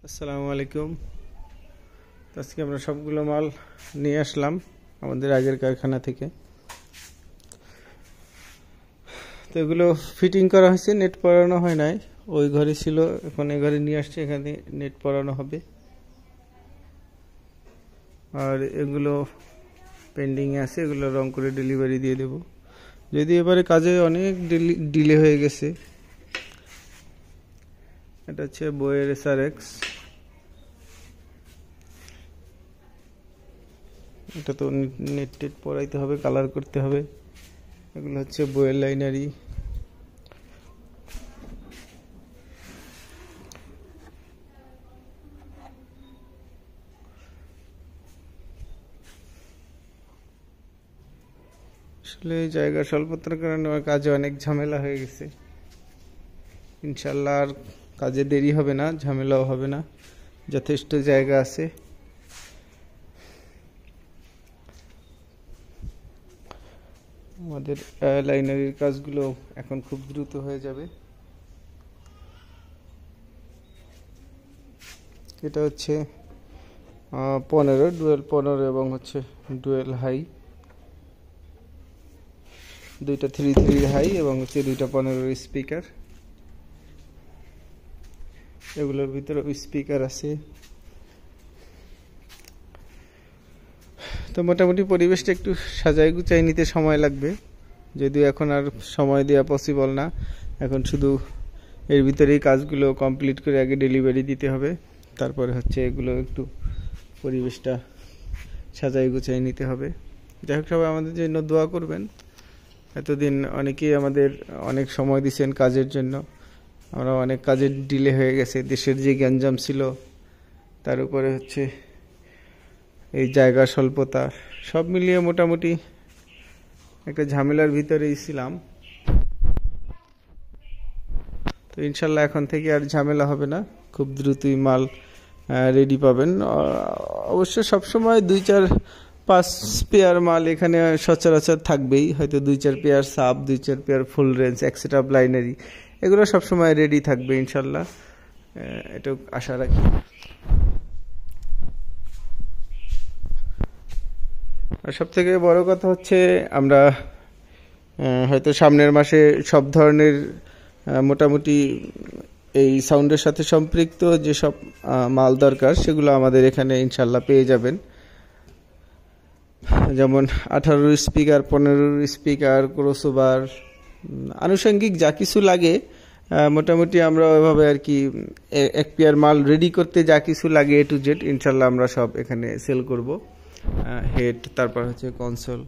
আসসালামু আলাইকুম। আজকে আমরা সবগুলো মাল নিয়ে আসলাম আমাদের আগের কারখানা থেকে। তো এগুলো ফিটিং করা হয়েছে, নেট পরানো হয় নাই, ওই ঘরে ছিল, এখন এই ঘরে নিয়ে আসছে, এখানে নেট পরানো হবে। আর এগুলো পেন্ডিংয়ে আছে, এগুলো রং করে ডেলিভারি দিয়ে দেব। যদি এবারে কাজে অনেক ডিলে হয়ে গেছে। এটা হচ্ছে বইয়ের SRX। এটা তো নেট টেট পরাইতে হবে, কালার করতে হবে। এগুলো হচ্ছে বইয়ের লাইনারি। আসলে জায়গা স্বল্পতার কারণে আমার কাজে অনেক ঝামেলা হয়ে গেছে। ইনশাল্লাহ আর কাজে দেরি হবে না, ঝামেলাও হবে না, যথেষ্ট জায়গা আছে। আমাদের লাইনারির কাজগুলো এখন খুব দ্রুত হয়ে যাবে। এটা হচ্ছে 15 ডুয়েল 15 এবং হচ্ছে ডুয়েল হাই, দুইটা 3 হাই এবং হচ্ছে দুইটা 15 স্পিকার। এগুলোর ভিতরে স্পিকার আছে। তো মোটামুটি পরিবেশটা একটু সাজাই গুছাই নিতে সময় লাগবে, যদিও এখন আর সময় দেওয়া পসিবল না। এখন শুধু এর ভিতরেই কাজগুলো কমপ্লিট করে আগে ডেলিভারি দিতে হবে, তারপরে হচ্ছে এগুলো একটু পরিবেশটা সাজাই গুছাই নিতে হবে। যাই হোক, সবাই আমাদের জন্য দোয়া করবেন। এতদিন অনেকেই আমাদের অনেক সময় দিয়েছেন কাজের জন্য। আমরা অনেক কাজের ডিলে হয়ে গেছে, দেশের যে গ্যাঞ্জাম ছিল, তার উপরে হচ্ছে এই জায়গা স্বল্পতা, সব মিলিয়ে মোটামুটি একটা ঝামেলার ভিতরেই ছিলাম। তো ইনশাল্লাহ এখন থেকে আর ঝামেলা হবে না, খুব দ্রুতই মাল রেডি পাবেন। অবশ্য সবসময় 2-4-5 পেয়ার মাল এখানে সচরাচর থাকবেই, হয়তো 2-4 পেয়ার সাব, 2-4 পেয়ার ফুল রেঞ্জ, এক্সেট্রা লাইনারি, এগুলো সবসময় রেডি থাকবে ইনশাল্লাহ, এটা আশা রাখি। আর সব থেকে বড় কথা হচ্ছে আমরা হয়তো সামনের মাসে সব ধরনের মোটামুটি এই সাউন্ডের সাথে সম্পৃক্ত যেসব মাল দরকার সেগুলো আমাদের এখানে ইনশাল্লাহ পেয়ে যাবেন। যেমন 18 স্পিকার, 15 স্পিকার, ক্রসওভার, আনুষঙ্গিক যা কিছু লাগে মোটামুটি আমরা ওইভাবে আর কি এক পেয়ার মাল রেডি করতে যা কিছু লাগে A to Z ইনশাল্লাহ আমরা সব এখানে সেল করব। হেড, তারপর হচ্ছে কনসোল।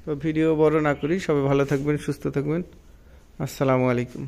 তো ভিডিও বড় না করি, সবাই ভালো থাকবেন, সুস্থ থাকবেন। আসসালামু আলাইকুম।